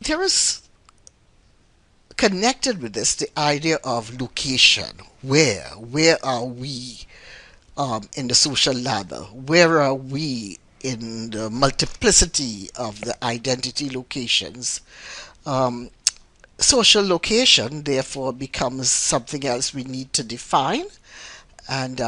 there is connected with this the idea of location. Where are we in the social ladder? Where are we in the multiplicity of the identity locations? Um, Social location, therefore, becomes something else we need to define. And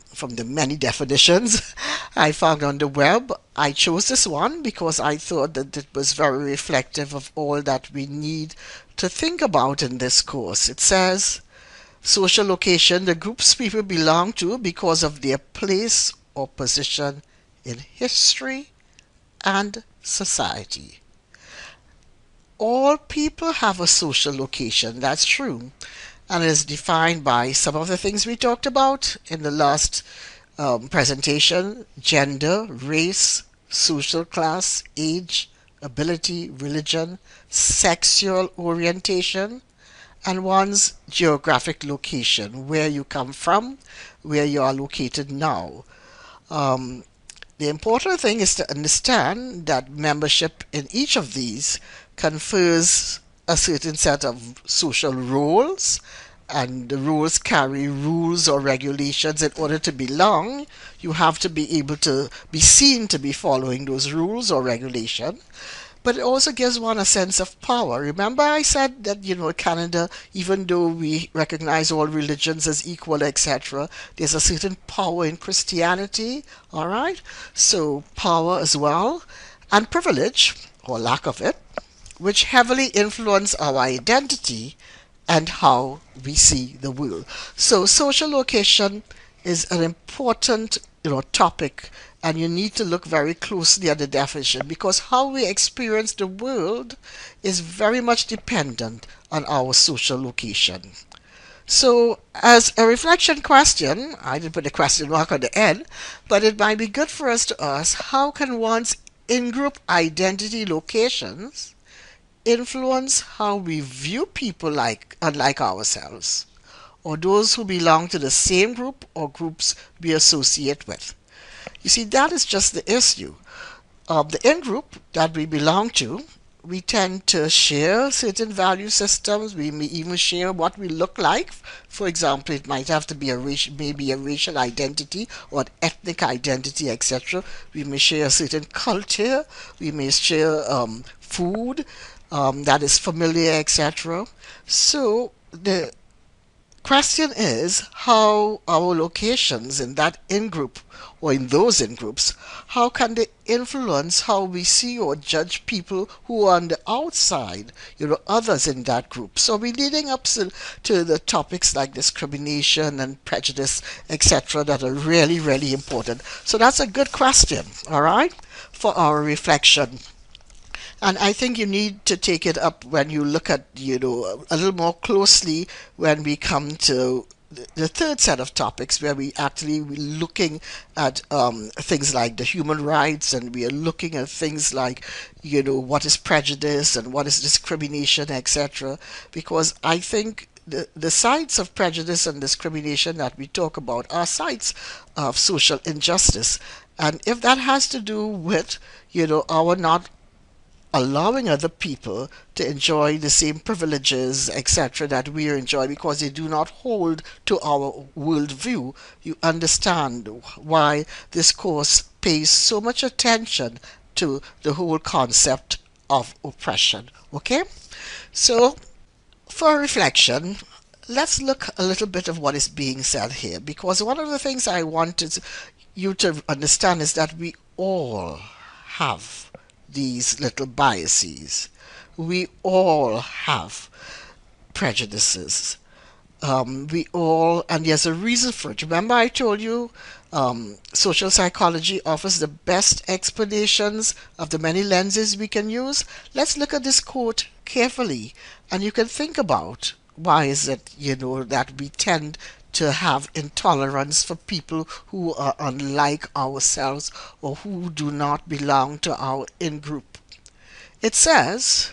from the many definitions I found on the web, I chose this one because I thought that it was very reflective of all that we need to think about in this course. It says, social location, the groups people belong to because of their place or position in history and society. All people have a social location, that's true, and it is defined by some of the things we talked about in the last presentation: gender, race, social class, age, ability, religion, sexual orientation, and one's geographic location, where you come from, where you are located now. Um, the important thing is to understand that membership in each of these confers a certain set of social roles, and the roles carry rules or regulations. In order to belong, you have to be able to be seen to be following those rules or regulations. But it also gives one a sense of power. Remember I said that, Canada, even though we recognize all religions as equal, etc., there's a certain power in Christianity, all right? So power as well, and privilege, or lack of it, which heavily influence our identity and how we see the world. So social location is an important, topic, and you need to look very closely at the definition, because how we experience the world is very much dependent on our social location. So, as a reflection question, I didn't put a question mark on the end, but it might be good for us to ask, how can one's in-group identity locations influence how we view people unlike ourselves, or those who belong to the same group or groups we associate with? You see, that is just the issue. The in-group that we belong to, we tend to share certain value systems. We may even share what we look like. For example, it might have to be maybe a racial identity or an ethnic identity, etc. We may share a certain culture. We may share food that is familiar, etc. So the question is how our locations in that in-group or in those in-groups, how can they influence how we see or judge people who are on the outside, others in that group? So we're leading up to the topics like discrimination and prejudice, etc., that are really, really important. So that's a good question, all right, for our reflection. And I think you need to take it up when you look at, a little more closely when we come to the third set of topics, where we actually we're looking at things like the human rights, and we are looking at things like, what is prejudice and what is discrimination, etc. Because I think the sides of prejudice and discrimination that we talk about are sides of social injustice. And if that has to do with, our not allowing other people to enjoy the same privileges, etc., that we enjoy because they do not hold to our worldview, you understand why this course pays so much attention to the whole concept of oppression. Okay? So, for reflection, let's look a little bit of what is being said here, because one of the things I wanted you to understand is that we all have these little biases. We all have prejudices. And there's a reason for it. Remember I told you social psychology offers the best explanations of the many lenses we can use? Let's look at this quote carefully, and you can think about why is it, that we tend to have intolerance for people who are unlike ourselves or who do not belong to our in-group. It says,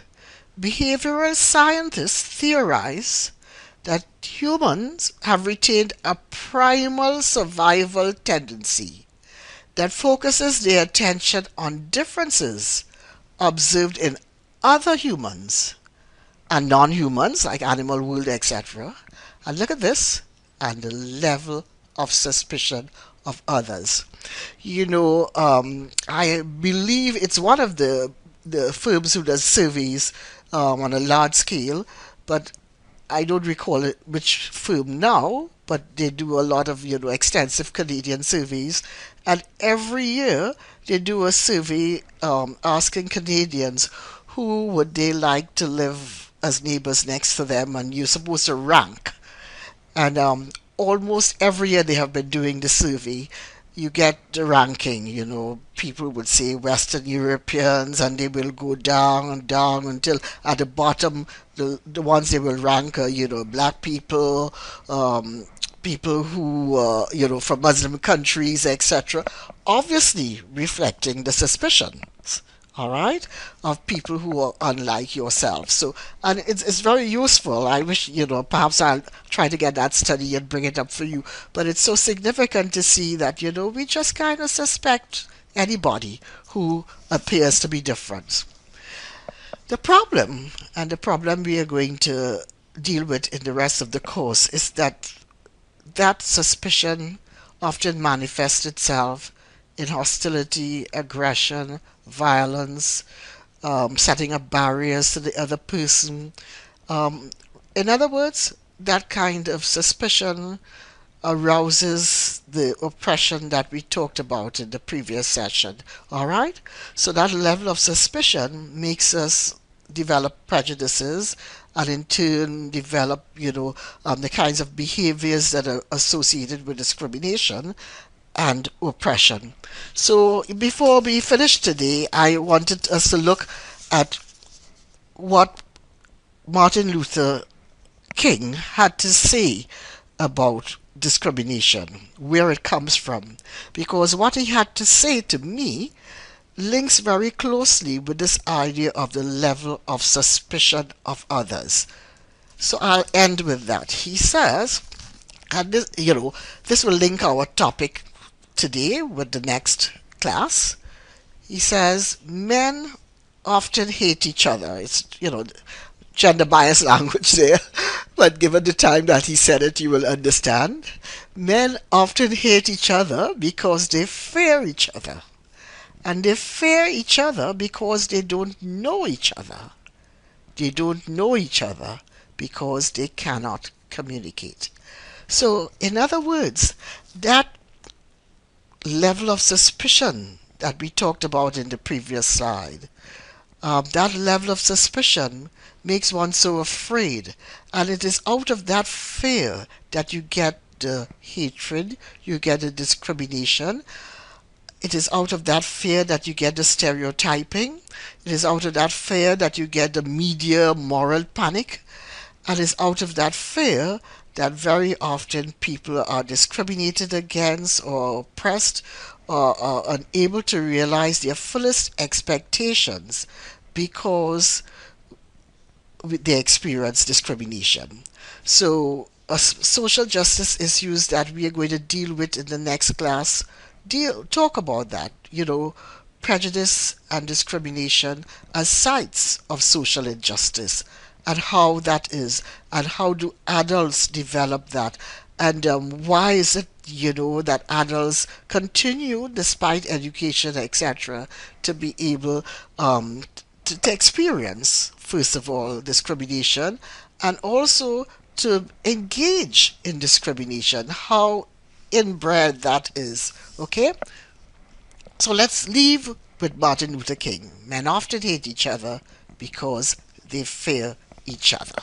behavioral scientists theorize that humans have retained a primal survival tendency that focuses their attention on differences observed in other humans and non-humans like animal world, etc. And look at this, and the level of suspicion of others. I believe it's one of the firms who does surveys on a large scale, but I don't recall which firm now, but they do a lot of extensive Canadian surveys, and every year they do a survey asking Canadians who would they like to live as neighbors next to them, and you're supposed to rank. And almost every year they have been doing the survey. You get the ranking, people would say Western Europeans, and they will go down and down until at the bottom, the ones they will rank are, black people, people who, from Muslim countries, etc. Obviously reflecting the suspicions, all right, of people who are unlike yourself. So, and it's very useful. I wish, perhaps I'll try to get that study and bring it up for you. But it's so significant to see that, we just kind of suspect anybody who appears to be different. The problem we are going to deal with in the rest of the course is that suspicion often manifests itself in hostility, aggression, violence, setting up barriers to the other person. Um, in other words, that kind of suspicion arouses the oppression that we talked about in the previous session. All right? So that level of suspicion makes us develop prejudices and in turn develop, the kinds of behaviors that are associated with discrimination and oppression. So before we finish today, I wanted us to look at what Martin Luther King had to say about discrimination, where it comes from. Because what he had to say to me links very closely with this idea of the level of suspicion of others. So I'll end with that. He says, and this will link our topic today with the next class. He says, men often hate each other. It's, gender biased language there, but given the time that he said it, you will understand. Men often hate each other because they fear each other. And they fear each other because they don't know each other. They don't know each other because they cannot communicate. So, in other words, that level of suspicion that we talked about in the previous slide, that level of suspicion makes one so afraid. And it is out of that fear that you get the hatred, you get the discrimination. It is out of that fear that you get the stereotyping. It is out of that fear that you get the media moral panic. And it's out of that fear that very often people are discriminated against or oppressed or are unable to realize their fullest expectations because they experience discrimination. So social justice issues that we are going to deal with in the next class talk about that, prejudice and discrimination as sites of social injustice, and how that is, and how do adults develop that, and why is it, that adults continue, despite education, etc., to be able to experience, first of all, discrimination, and also to engage in discrimination, how inbred that is. Okay? So let's leave with Martin Luther King. Men often hate each other because they fear each other.